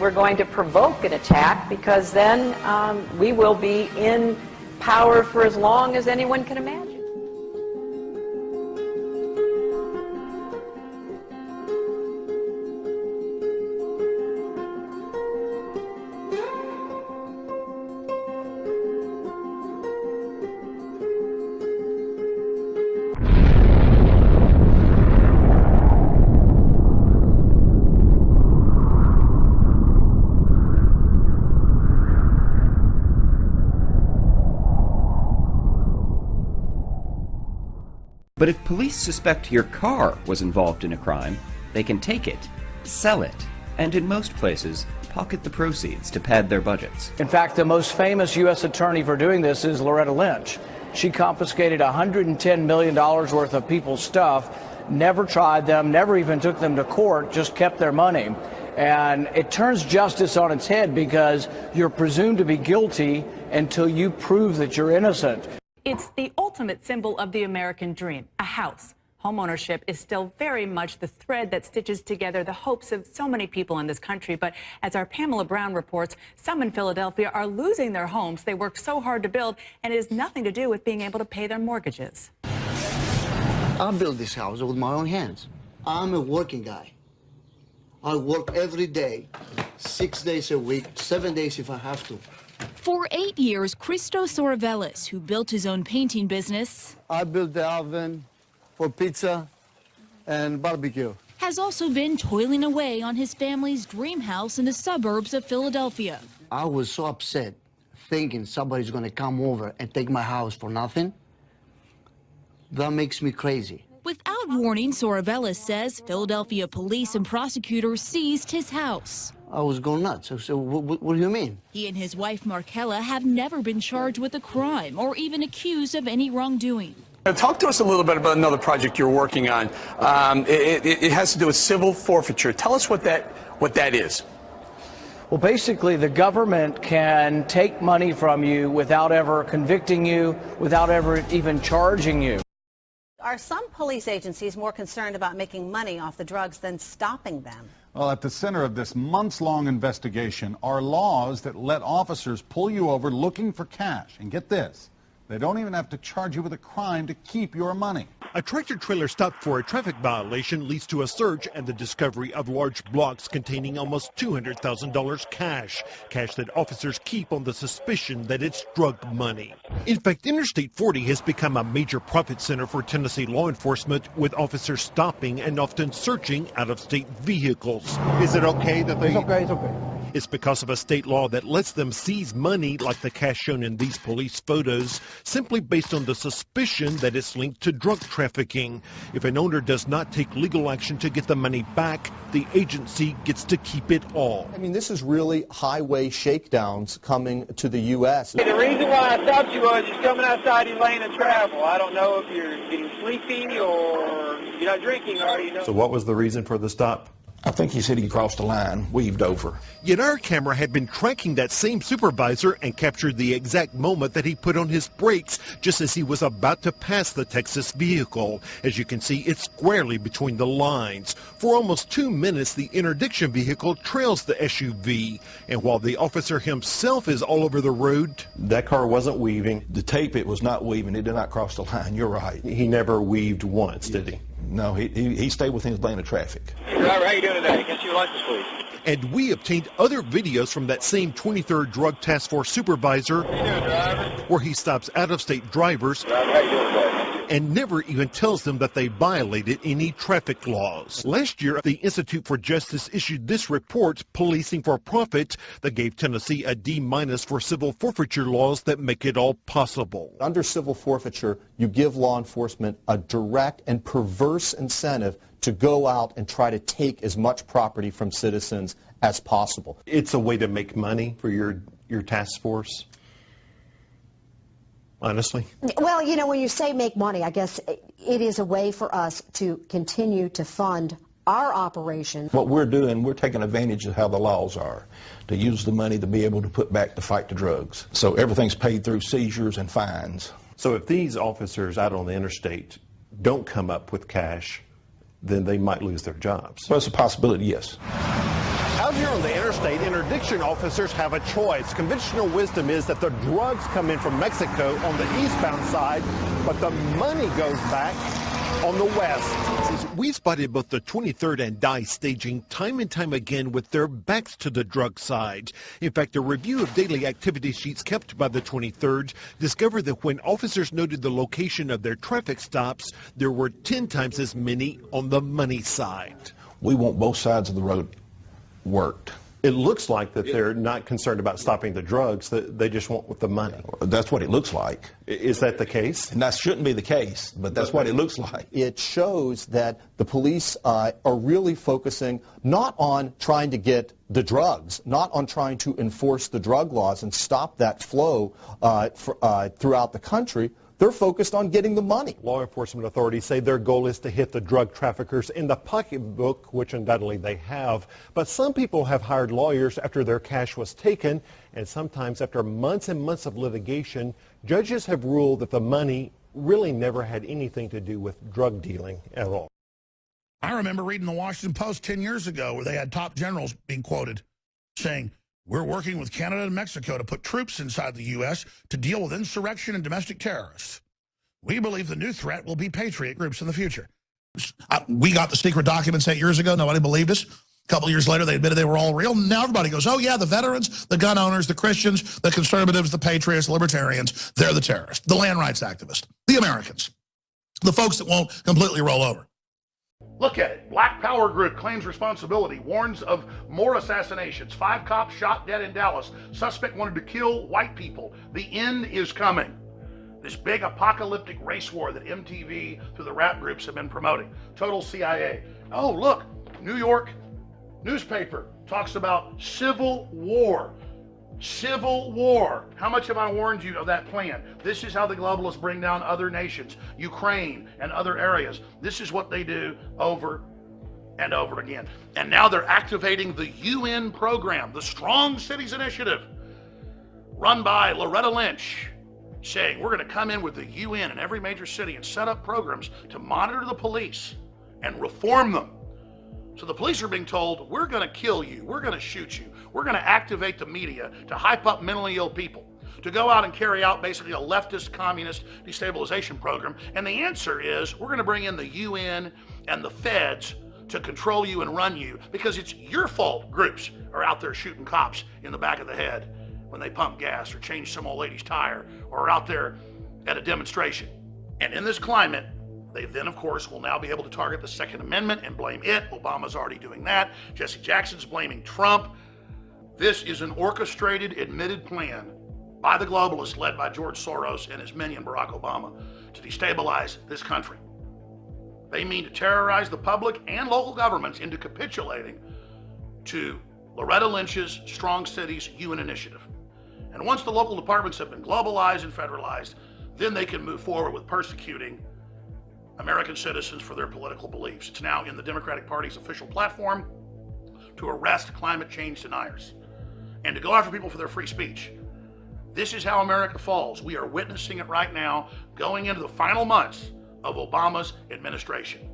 we're going to provoke an attack, because then we will be in power for as long as anyone can imagine. But if police suspect your car was involved in a crime, they can take it, sell it, and in most places, pocket the proceeds to pad their budgets. In fact, the most famous U.S. attorney for doing this is Loretta Lynch. She confiscated $110 million worth of people's stuff, never tried them, never even took them to court, just kept their money. And it turns justice on its head, because you're presumed to be guilty until you prove that you're innocent. It's the ultimate symbol of the American dream, a house. Homeownership is still very much the thread that stitches together the hopes of so many people in this country. But as our Pamela Brown reports, some in Philadelphia are losing their homes they worked so hard to build, and it has nothing to do with being able to pay their mortgages. I built this house with my own hands. I'm a working guy. I work every day, 6 days a week, 7 days if I have to. For 8 years, Christos Sorvelis, who built his own painting business, I built the oven for pizza and barbecue. has also been toiling away on his family's dream house in the suburbs of Philadelphia. I was so upset thinking somebody's going to come over and take my house for nothing. That makes me crazy. Without warning, Sorvelis says Philadelphia police and prosecutors seized his house. I was going nuts. So what do you mean? He and his wife, Markella, have never been charged with a crime or even accused of any wrongdoing. Talk to us a little bit about another project you're working on. It has to do with civil forfeiture. Tell us what that is. Well, basically, the government can take money from you without ever convicting you, without ever even charging you. Are some police agencies more concerned about making money off the drugs than stopping them? Well, at the center of this months-long investigation are laws that let officers pull you over looking for cash. And get this, they don't even have to charge you with a crime to keep your money. A tractor-trailer stop for a traffic violation leads to a search and the discovery of large blocks containing almost $200,000 cash that officers keep on the suspicion that it's drug money. In fact, Interstate 40 has become a major profit center for Tennessee law enforcement, with officers stopping and often searching out-of-state vehicles. Is it okay that they... It's okay. It's because of a state law that lets them seize money like the cash shown in these police photos, simply based on the suspicion that it's linked to drug trafficking. If an owner does not take legal action to get the money back, the agency gets to keep it all. I mean, this is really highway shakedowns coming to the U.S. The reason why I stopped you was you're coming outside your lane of travel. I don't know if you're getting sleepy or you're not drinking, or you know. So what was the reason for the stop? I think he said he crossed the line, weaved over. Yet our camera had been tracking that same supervisor and captured the exact moment that he put on his brakes just as he was about to pass the Texas vehicle. As you can see, it's squarely between the lines. For almost 2 minutes, the interdiction vehicle trails the SUV. And while the officer himself is all over the road... That car wasn't weaving. The tape, it was not weaving. It did not cross the line. You're right. He never weaved once, did he? No, he stayed within his lane of traffic. Hey, driver, how you doing today? Can I see your license, please? And we obtained other videos from that same 23rd Drug Task Force supervisor, How you doing, driver? where he stops out-of-state drivers Driver, how you doing today? and never even tells them that they violated any traffic laws. Last year, the Institute for Justice issued this report, Policing for Profit, that gave Tennessee a D- for civil forfeiture laws that make it all possible. Under civil forfeiture, you give law enforcement a direct and perverse incentive to go out and try to take as much property from citizens as possible. It's a way to make money for your task force, honestly. Well, you know, when you say make money, I guess it is a way for us to continue to fund our operation. What we're doing, we're taking advantage of how the laws are, to use the money to be able to put back to fight the drugs. So everything's paid through seizures and fines. So if these officers out on the interstate don't come up with cash, then they might lose their jobs. Well, it's a possibility, yes. Out here on the interstate, interdiction officers have a choice. Conventional wisdom is that the drugs come in from Mexico on the eastbound side, but the money goes back on the west. We spotted both the 23rd and Dye staging time and time again with their backs to the drug side. In fact, a review of daily activity sheets kept by the 23rd discovered that when officers noted the location of their traffic stops, there were 10 times as many on the money side. We want both sides of the road worked. It looks like that they're not concerned about stopping the drugs, that they just want the money. That's what it looks like. Is that the case? And that shouldn't be the case, but that's what it looks like. It shows that the police are really focusing not on trying to get the drugs, not on trying to enforce the drug laws and stop that flow throughout the country. They're focused on getting the money. Law enforcement authorities say their goal is to hit the drug traffickers in the pocketbook, which undoubtedly they have. But some people have hired lawyers after their cash was taken, and sometimes after months and months of litigation, judges have ruled that the money really never had anything to do with drug dealing at all. I remember reading the Washington Post 10 years ago where they had top generals being quoted saying, "We're working with Canada and Mexico to put troops inside the U.S. to deal with insurrection and domestic terrorists. We believe the new threat will be patriot groups in the future." We got the secret documents 8 years ago. Nobody believed us. A couple of years later, they admitted they were all real. Now everybody goes, oh, yeah, the veterans, the gun owners, the Christians, the conservatives, the patriots, the libertarians, they're the terrorists, the land rights activists, the Americans, the folks that won't completely roll over. Look at it. Black Power Group claims responsibility, warns of more assassinations. 5 cops shot dead in Dallas. Suspect wanted to kill white people. The end is coming. This big apocalyptic race war that MTV through the rap groups have been promoting. Total CIA. Oh, look, New York newspaper talks about civil war. Civil war. How much have I warned you of that plan? This is how the globalists bring down other nations, Ukraine and other areas. This is what they do over and over again. And now they're activating the UN program, the Strong Cities Initiative, run by Loretta Lynch, saying we're going to come in with the UN in every major city and set up programs to monitor the police and reform them. So the police are being told, we're going to kill you, we're going to shoot you, we're going to activate the media to hype up mentally ill people, to go out and carry out basically a leftist communist destabilization program. And the answer is we're going to bring in the UN and the feds to control you and run you, because it's your fault groups are out there shooting cops in the back of the head when they pump gas or change some old lady's tire or are out there at a demonstration. And in this climate, they then, of course, will now be able to target the Second Amendment and blame it. Obama's already doing that. Jesse Jackson's blaming Trump. This is an orchestrated, admitted plan by the globalists led by George Soros and his minion, Barack Obama, to destabilize this country. They mean to terrorize the public and local governments into capitulating to Loretta Lynch's Strong Cities UN initiative. And once the local departments have been globalized and federalized, then they can move forward with persecuting American citizens for their political beliefs. It's now in the Democratic Party's official platform to arrest climate change deniers and to go after people for their free speech. This is how America falls. We are witnessing it right now, going into the final months of Obama's administration.